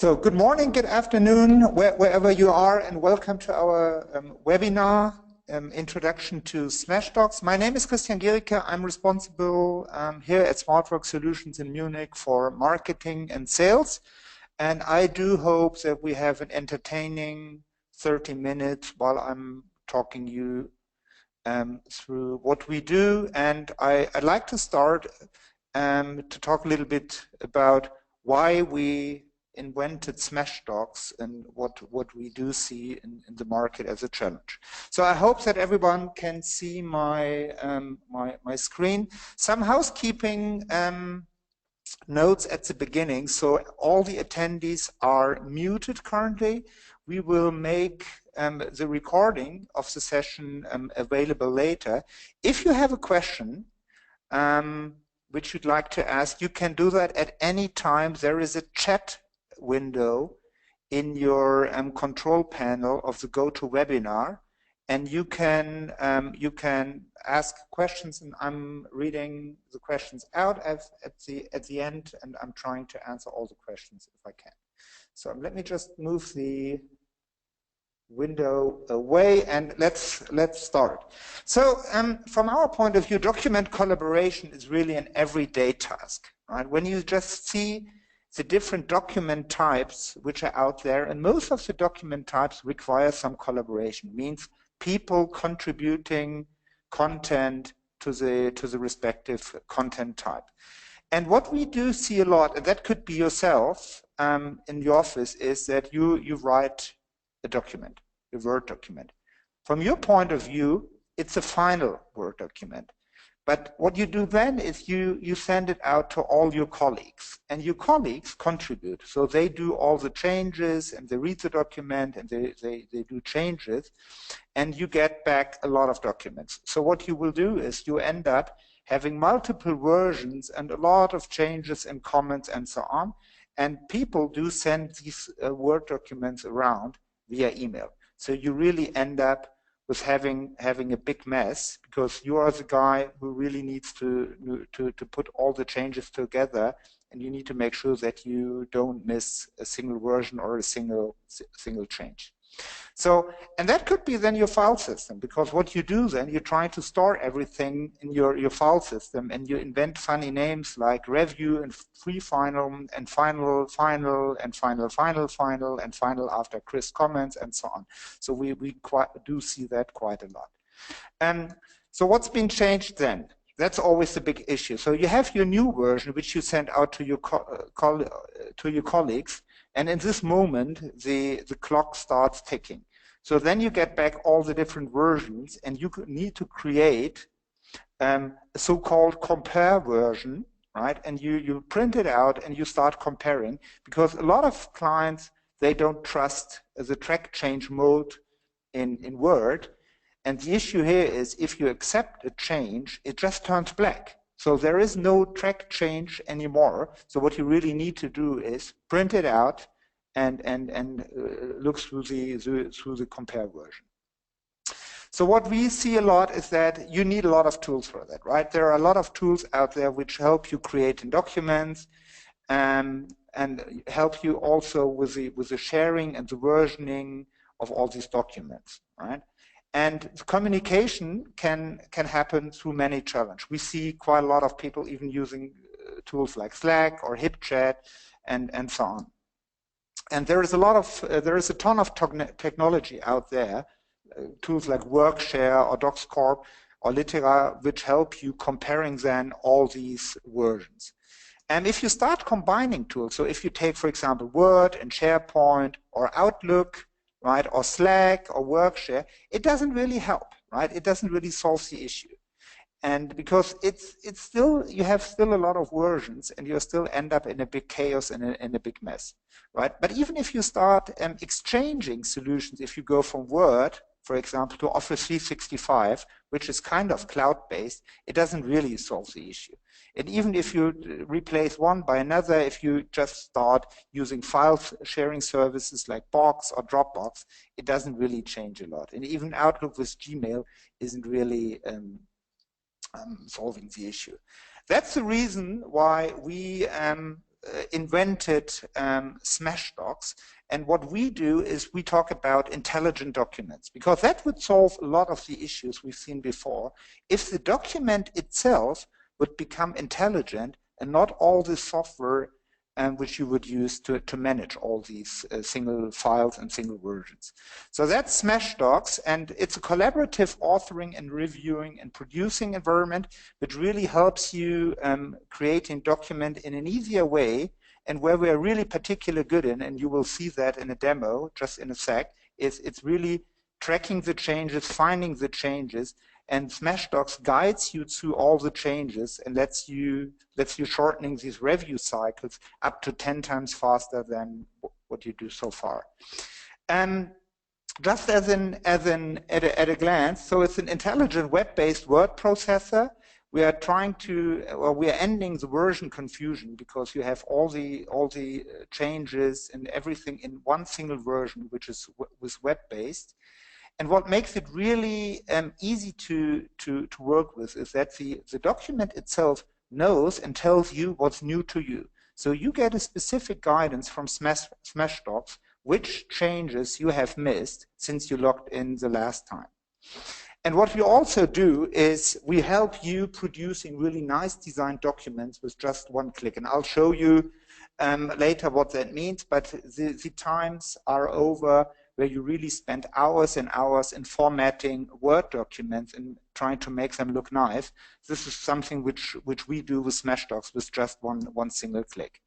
So good morning, good afternoon, wherever you are, and welcome to our webinar, Introduction to SMASHDOCs. My name is Christian Gericke. I'm responsible here at SmartWork Solutions in Munich for marketing and sales. And I do hope that we have an entertaining 30 minutes while I'm talking you through what we do. And I'd like to start to talk a little bit about why we invented SMASHDOCs and what we do see in the market as a challenge. So I hope that everyone can see my my screen. Some housekeeping notes at the beginning. So all the attendees are muted currently. We will make the recording of the session available later. If you have a question which you'd like to ask, you can do that at any time. There is a chat window in your control panel of the GoToWebinar, and you can ask questions, and I'm reading the questions out at the end, and I'm trying to answer all the questions if I can. So let me just move the window away and let's start. So from our point of view, document collaboration is really an everyday task, right? When you just see the different document types which are out there, and most of the document types require some collaboration, means people contributing content to the respective content type. And what we do see a lot, and that could be yourself in the office, is that you write a document, a Word document. From your point of view, it's a final Word document. But what you do then is you send it out to all your colleagues, and your colleagues contribute. So they do all the changes, and they read the document, and they do changes, and you get back a lot of documents. So what you will do is you end up having multiple versions and a lot of changes and comments and so on. And people do send these Word documents around via email. So you really end up with having a big mess, because you are the guy who really needs to put all the changes together, and you need to make sure that you don't miss a single version or a single change. So, and that could be then your file system, because what you do then, you try to store everything in your file system, and you invent funny names like review and free final and final and final and final after Chris comments and so on. So we do see that quite a lot. So what's been changed then? That's always the big issue. So you have your new version, which you send out to your colleagues, and in this moment, the clock starts ticking. So then you get back all the different versions, and you need to create a so-called compare version, right? And you print it out and you start comparing, because a lot of clients, they don't trust the track change mode in Word. And the issue here is, if you accept a change, it just turns black. So there is no track change anymore. So what you really need to do is print it out and look through the compare version. So what we see a lot is that you need a lot of tools for that, right? There are a lot of tools out there which help you create in documents and help you also with the sharing and the versioning of all these documents, right? And the communication can happen through many channels. We see quite a lot of people even using tools like Slack or HipChat and so on. And there is a ton of technology out there, tools like Workshare or DocsCorp or Litera, which help you comparing then all these versions. And if you start combining tools, so if you take, for example, Word and SharePoint or Outlook, right, or Slack or Workshare, it doesn't really help, right? It doesn't really solve the issue. And because it's still, you have still a lot of versions, and you still end up in a big chaos and in a big mess, right? But even if you start exchanging solutions, if you go from Word, for example, to Office 365, which is kind of cloud-based, it doesn't really solve the issue. And even if you replace one by another, if you just start using file sharing services like Box or Dropbox, it doesn't really change a lot. And even Outlook with Gmail isn't really solving the issue. That's the reason why we invented SMASHDOCs, and what we do is we talk about intelligent documents, because that would solve a lot of the issues we've seen before. If the document itself would become intelligent and not all the software which you would use to manage all these single files and single versions. So that's SMASHDOCs, and it's a collaborative authoring and reviewing and producing environment which really helps you creating document in an easier way. And where we are really particularly good in, and you will see that in a demo just in a sec, is it's really tracking the changes, finding the changes, and SMASHDOCs guides you through all the changes and lets you shortening these review cycles up to 10 times faster than what you do so far. Just at a glance, so it's an intelligent web-based word processor. We are trying to, or we are ending the version confusion, because you have all the changes and everything in one single version, which is web-based. And what makes it really easy to work with is that the document itself knows and tells you what's new to you. So you get a specific guidance from SMASHDOCs which changes you have missed since you logged in the last time. And what we also do is we help you producing really nice designed documents with just one click. And I'll show you later what that means, but the times are over where you really spend hours and hours in formatting Word documents and trying to make them look nice. This is something which we do with SMASHDOCs with just one single click.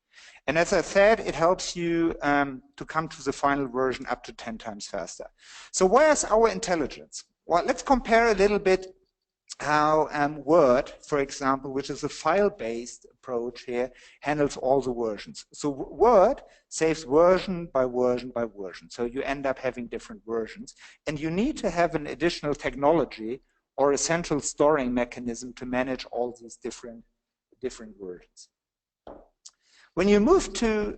And as I said, it helps you to come to the final version up to 10 times faster. So where's our intelligence? Well, let's compare a little bit how Word, for example, which is a file-based approach here, handles all the versions. So Word saves version by version by version. So you end up having different versions. And you need to have an additional technology or a central storing mechanism to manage all these different versions. When you move to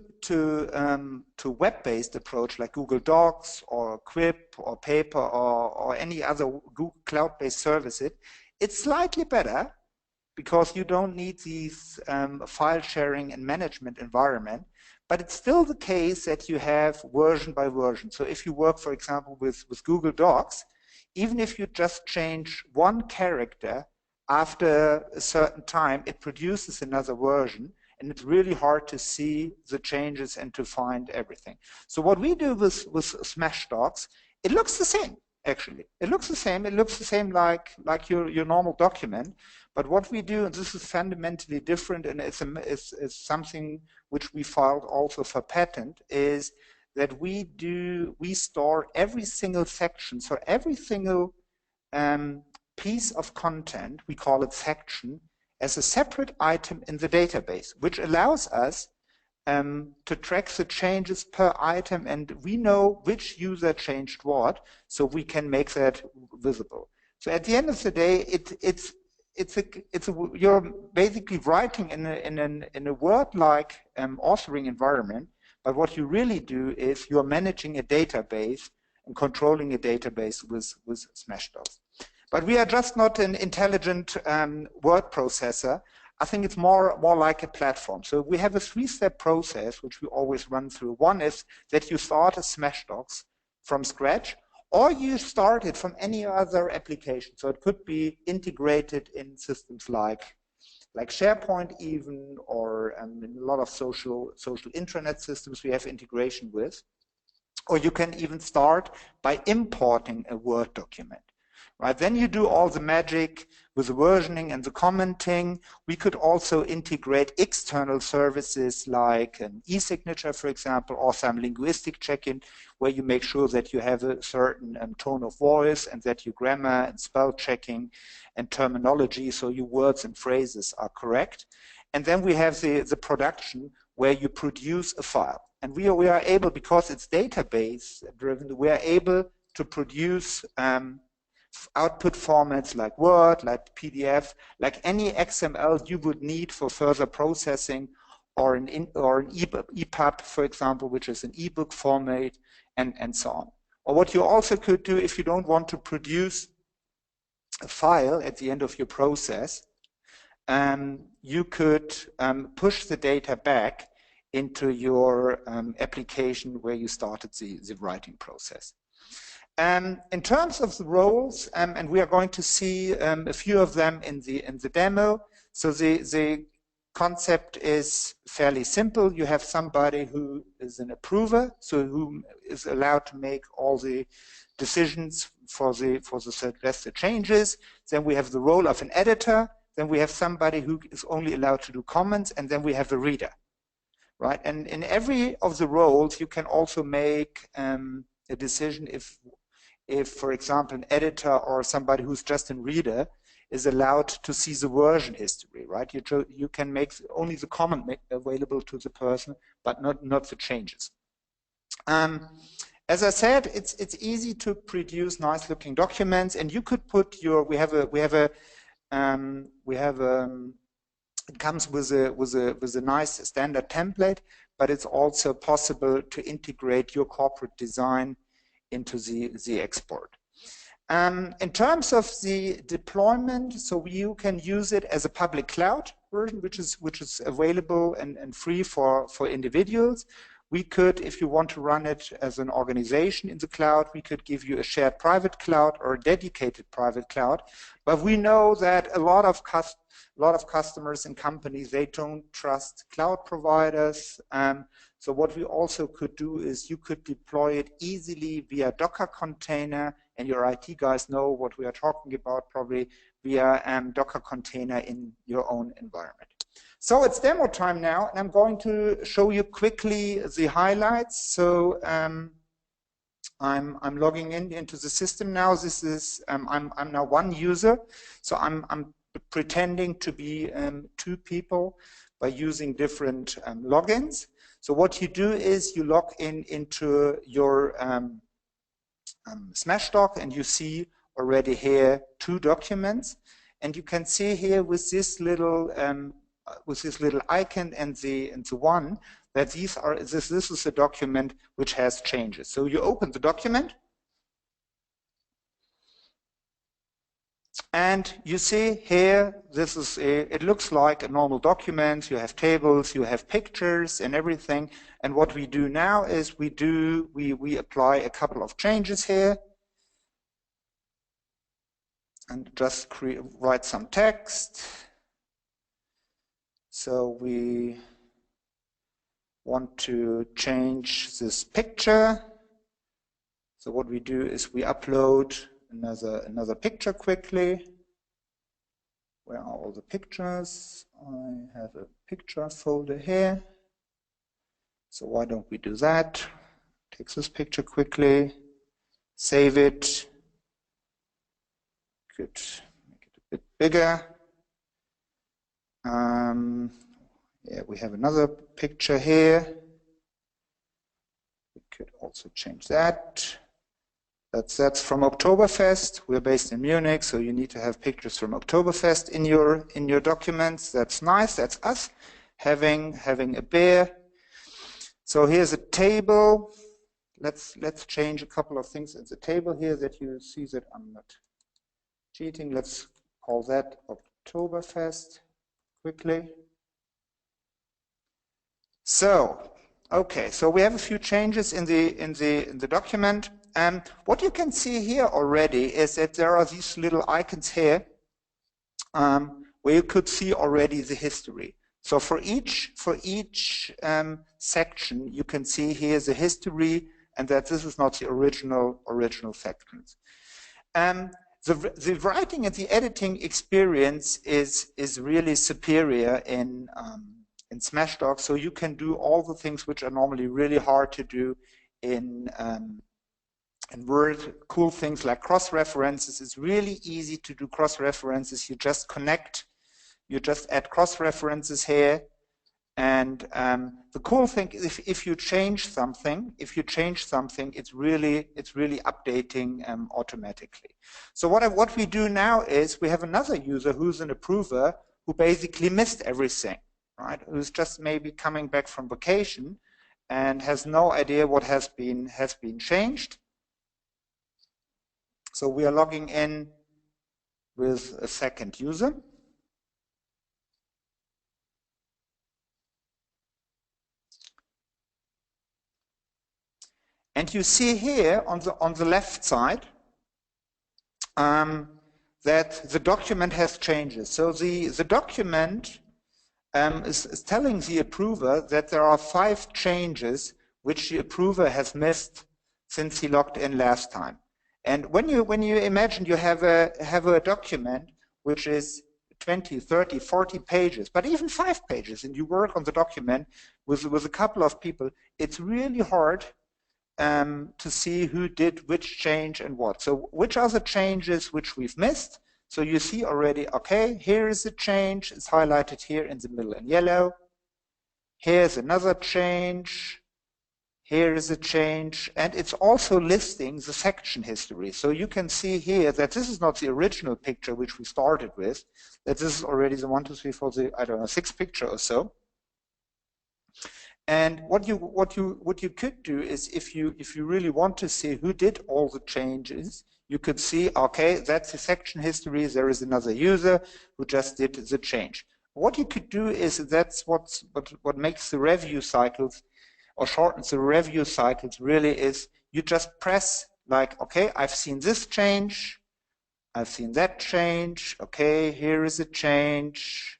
web-based approach like Google Docs or Quip or Paper or any other Google cloud-based service, it's slightly better because you don't need these file sharing and management environment, but it's still the case that you have version by version. So if you work, for example, with Google Docs, even if you just change one character after a certain time, it produces another version. And it's really hard to see the changes and to find everything. So what we do with SMASHDOCs, it looks the same, actually. It looks the same. It looks the same like your normal document. But what we do, and this is fundamentally different, and it's something which we filed also for patent, is that we store every single section. So every single piece of content, we call it section, as a separate item in the database, which allows us to track the changes per item, and we know which user changed what, so we can make that visible. So at the end of the day, you're basically writing in a Word-like authoring environment, but what you really do is you're managing a database and controlling a database with SMASHDOCs. But we are just not an intelligent word processor. I think it's more like a platform. So we have a three-step process which we always run through. One is that you start a SMASHDOCs from scratch, or you start it from any other application. So it could be integrated in systems like SharePoint even, or in a lot of social intranet systems we have integration with. Or you can even start by importing a Word document. Right, then you do all the magic with the versioning and the commenting. We could also integrate external services like an e-signature, for example, or some linguistic check-in, where you make sure that you have a certain tone of voice and that your grammar and spell checking and terminology, so your words and phrases are correct. And then we have the production where you produce a file. And we are able, because it's database driven, we are able to produce output formats like Word, like PDF, like any XML you would need for further processing, or an EPUB, for example, which is an ebook format, and so on. Or what you also could do if you don't want to produce a file at the end of your process, you could push the data back into your application where you started the writing process. In terms of the roles, and we are going to see a few of them in the demo. So the concept is fairly simple. You have somebody who is an approver, so who is allowed to make all the decisions for the suggested changes. Then we have the role of an editor. Then we have somebody who is only allowed to do comments, and then we have the reader, right? And in every of the roles, you can also make a decision if, for example, an editor or somebody who's just a reader is allowed to see the version history, right? You can make only the comment available to the person, but not the changes. As I said, it's easy to produce nice-looking documents, and you could put your. It comes with a nice standard template, but it's also possible to integrate your corporate design into the export. In terms of the deployment, so you can use it as a public cloud version, which is available and free for individuals. We could, if you want to run it as an organization in the cloud, we could give you a shared private cloud or a dedicated private cloud. But we know that a lot of customers and companies, they don't trust cloud providers. So what we also could do is you could deploy it easily via Docker container, and your IT guys know what we are talking about, probably via Docker container in your own environment. So it's demo time now, and I'm going to show you quickly the highlights. So I'm logging into the system now. This is I'm now one user, so I'm pretending to be two people by using different logins. So what you do is you log into your SMASHDOC, and you see already here 2 documents, and you can see here with this little icon and the one that this is a document which has changes. So you open the document, and you see here, it looks like a normal document. You have tables, you have pictures and everything. And what we do now is we apply a couple of changes here and just write some text. So we want to change this picture. So what we do is we upload another picture quickly. Where are all the pictures? I have a picture folder here. So why don't we do that? Take this picture quickly, save it. Could make it a bit bigger. Yeah, we have another picture here. We could also change that. That's from Oktoberfest. We're based in Munich, so you need to have pictures from Oktoberfest in your documents. That's nice. That's us having a beer. So here's a table. Let's change a couple of things in the table here that you see that I'm not cheating. Let's call that Oktoberfest quickly. So okay, so we have a few changes in the document. What you can see here already is that there are these little icons here where you could see already the history. So for each section, you can see here the history, and that this is not the original sections. The writing and the editing experience is really superior in SMASHDOCs, so you can do all the things which are normally really hard to do in Word. Cool things like cross-references. It's really easy to do cross-references. You just add cross-references here, and the cool thing is if you change something, it's really updating automatically. So what we do now is we have another user who's an approver who basically missed everything, right? Who's just maybe coming back from vacation and has no idea what has been changed. So we are logging in with a second user. And you see here on the left side that the document has changes. So the document is telling the approver that there are 5 changes which the approver has missed since he logged in last time. And when you imagine you have a document which is 20, 30, 40 pages, but even 5 pages, and you work on the document with a couple of people, it's really hard to see who did which change and what. So which are the changes which we've missed? So you see already, okay, here is a change. It's highlighted here in the middle in yellow. Here's another change. Here is a change. And it's also listing the section history. So you can see here that this is not the original picture which we started with, that this is already the 1, 2, 3, 4, the, I don't know, 6th picture or so. And what you could do is if you really want to see who did all the changes, you could see, okay, that's the section history. There is another user who just did the change. What you could do is that's what makes the review cycles or shortens the review cycles really is you just press like, okay, I've seen this change, I've seen that change. Okay, here is a change.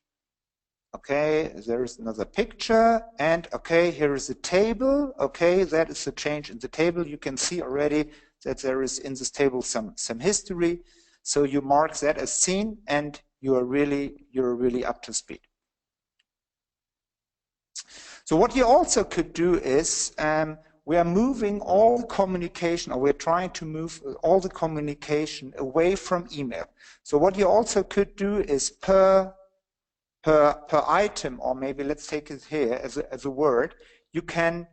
Okay, there is another picture, and okay, here is a table. Okay, that is a change in the table. You can see already that there is in this table some history. So you mark that as seen, and you're really up to speed. So what you also could do is we are moving all the communication, or we're trying to move all the communication away from email. So what you also could do is per item, or maybe let's take it here as a word, you can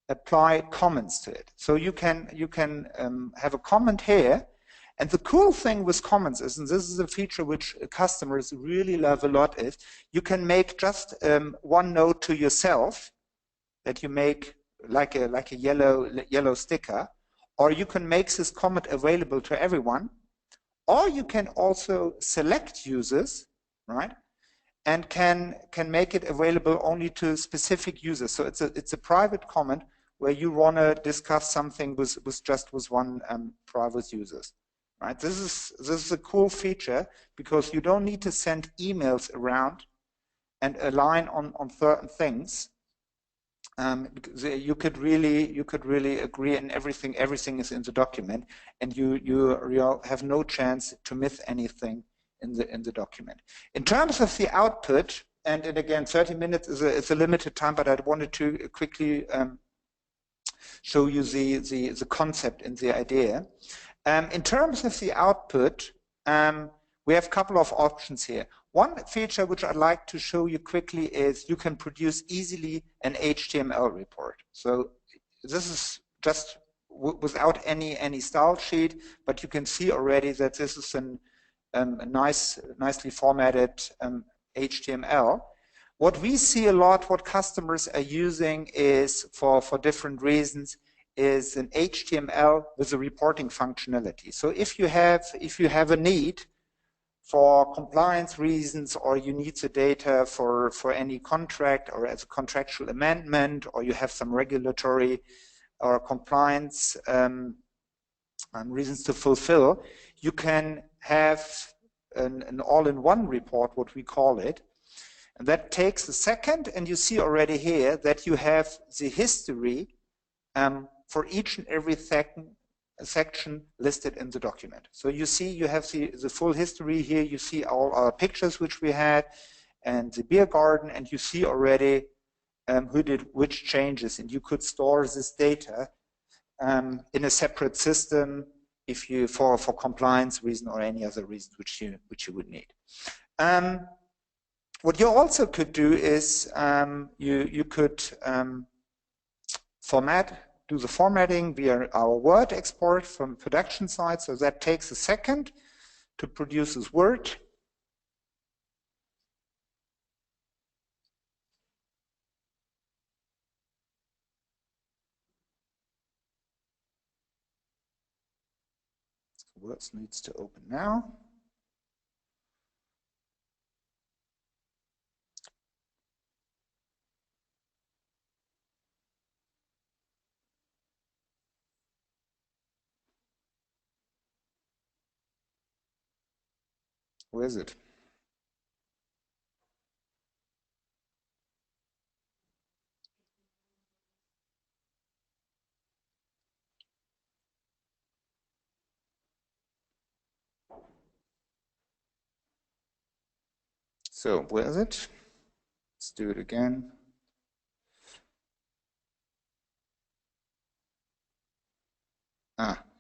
apply comments to it. So you can have a comment here, and the cool thing with comments is, and this is a feature which customers really love a lot, is you can make just one note to yourself that you make like a yellow sticker, or you can make this comment available to everyone, or you can also select users, right? And can make it available only to specific users. So it's a private comment where you want to discuss something with one private users, right? This is a cool feature because you don't need to send emails around and align on certain things. You could really agree, and everything is in the document, and you have no chance to miss anything in the document. In terms of the output, and again, 30 minutes is a limited time, but I wanted to quickly show you the concept and the idea. In terms of the output, we have a couple of options here. One feature which I'd like to show you quickly is you can produce easily an HTML report. So this is just without any style sheet, but you can see already that this is a nicely formatted HTML. What we see a lot, what customers are using is for different reasons, is an HTML with a reporting functionality. So if you have a need for compliance reasons, or you need the data for any contract or as a contractual amendment, or you have some regulatory or compliance reasons to fulfill, you can have an all-in-one report, what we call it. And that takes a second, and you see already here that you have the history for each and every section listed in the document. So you see you have the full history here. You see all our pictures which we had and the beer garden, and you see already who did which changes, and you could store this data in a separate system if you for compliance reason or any other reason which you would need. What you also could do is you could do the formatting via our Word export from production side. So that takes a second to produce this Word. Word needs to open now. Where is it? So where is it? Let's do it again.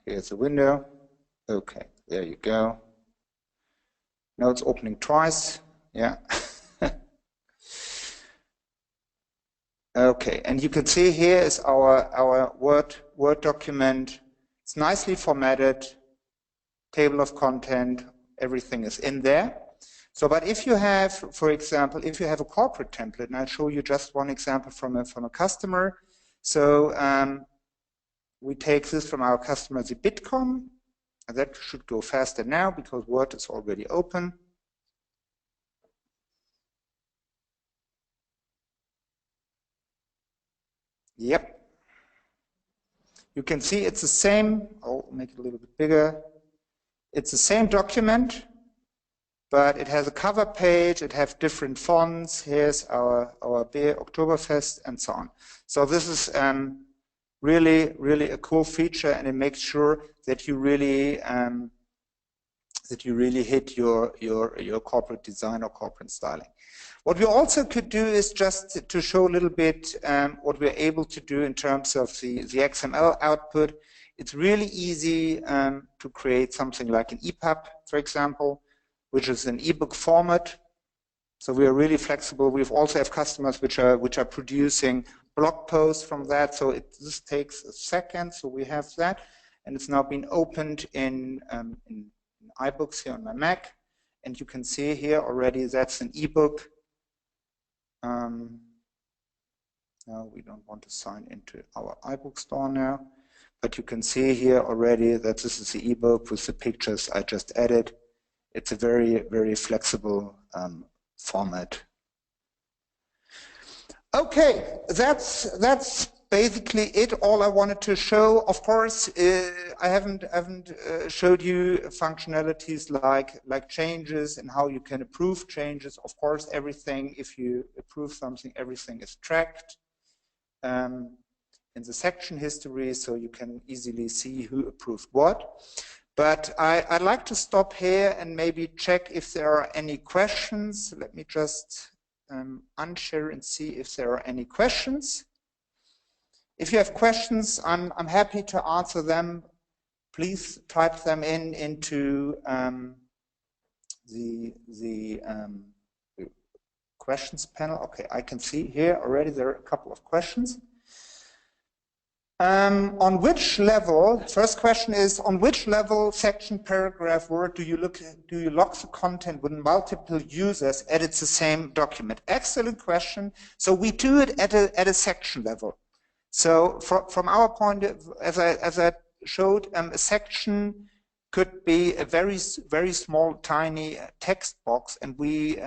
Here's the window. Okay, there you go. Now it's opening twice. Yeah. Okay, and you can see here is our Word document. It's nicely formatted, table of content, everything is in there. So, but if you have, for example, if you have a corporate template, and I'll show you just one example from a customer. So we take this from our customer, the Bitcom, and that should go faster now because Word is already open. Yep. You can see it's the same. I'll make it a little bit bigger. It's the same document, but it has a cover page. It has different fonts. Here's our beer, Oktoberfest, and so on. So this is really a cool feature, and it makes sure that you really hit your corporate design or corporate styling. What we also could do is just to show a little bit what we're able to do in terms of the XML output. It's really easy to create something like an EPUB, for example, which is an ebook format. So we are really flexible. We also have customers which are producing blog posts from that. So this takes a second. So we have that, and it's now been opened in iBooks here on my Mac, and you can see here already that's an ebook. No, we don't want to sign into our iBook store now, but you can see here already that this is the ebook with the pictures I just added. It's a very flexible format. Okay, that's basically it. All I wanted to show. Of course, I haven't showed you functionalities like changes and how you can approve changes. Of course, everything, if you approve something, everything is tracked in the section history, so you can easily see who approved what. But I'd like to stop here and maybe check if there are any questions. Let me just unshare and see if there are any questions. If you have questions, I'm happy to answer them. Please type them into the questions panel. Okay, I can see here already there are a couple of questions. On which level, first question is, on which level, section, paragraph, word do you lock the content when multiple users edit the same document? Excellent question. So we do it at a section level. So from our point of view, as I showed, a section could be a very small, tiny text box, and we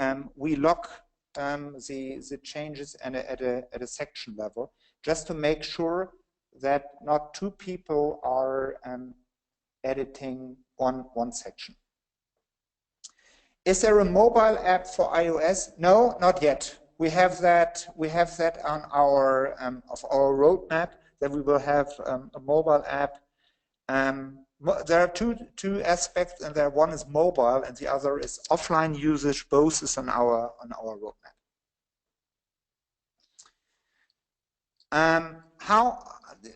lock the changes at a section level, just to make sure that not two people are editing one section. Is there a mobile app for iOS? No, not yet. We have that on our roadmap, that we will have a mobile app. There are two aspects, and there one is mobile and the other is offline usage. Both is on our roadmap.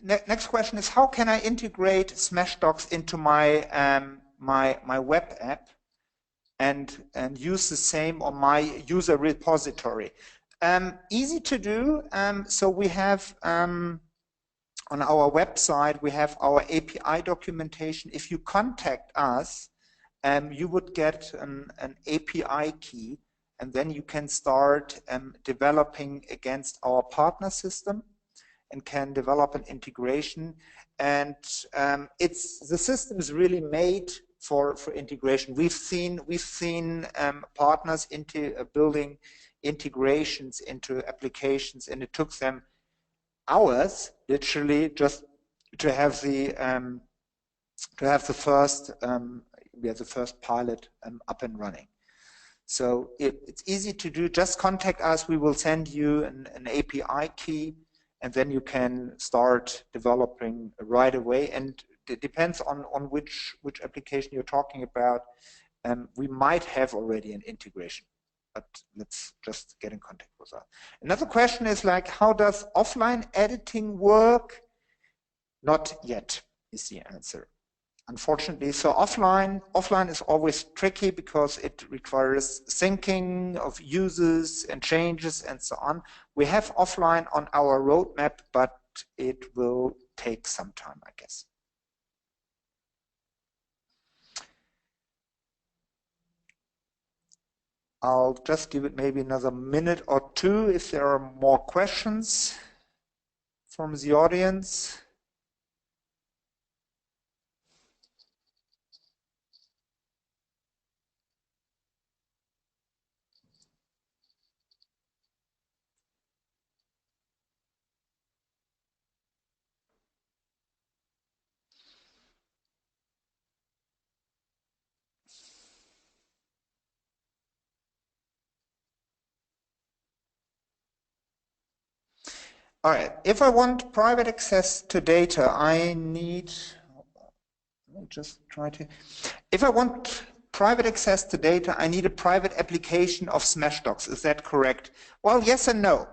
Next question is, how can I integrate SMASHDOCs into my my web app and use the same on my user repository? Easy to do. So we have on our website, we have our API documentation. If you contact us, you would get an API key, and then you can start developing against our partner system and can develop an integration. And the system is really made for integration. We've seen partners into building integrations into applications, and it took them hours, literally, just to have the first pilot up and running. So it's easy to do. Just contact us. We will send you an API key, and then you can start developing right away. And it depends on which application you're talking about. We might have already an integration, but let's just get in contact with us. Another question is like, how does offline editing work? Not yet is the answer, unfortunately. So offline is always tricky because it requires syncing of users and changes and so on. We have offline on our roadmap, but it will take some time, I guess. I'll just give it maybe another minute or two if there are more questions from the audience. All right, if I want private access to data, I need, let me just try to, if I want private access to data, I need a private application of SMASHDOCs. Is that correct? Well, yes and no.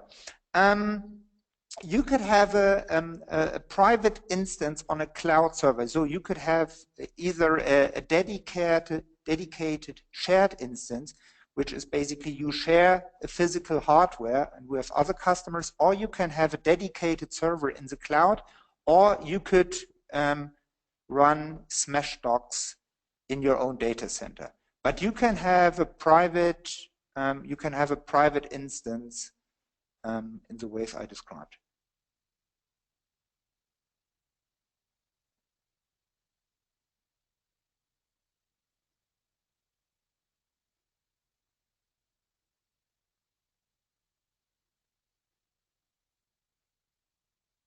You could have a private instance on a cloud server. So you could have either a dedicated shared instance, which is basically you share a physical hardware and with other customers, or you can have a dedicated server in the cloud, or you could run SMASHDOCs in your own data center. But you can have a private instance in the ways I described.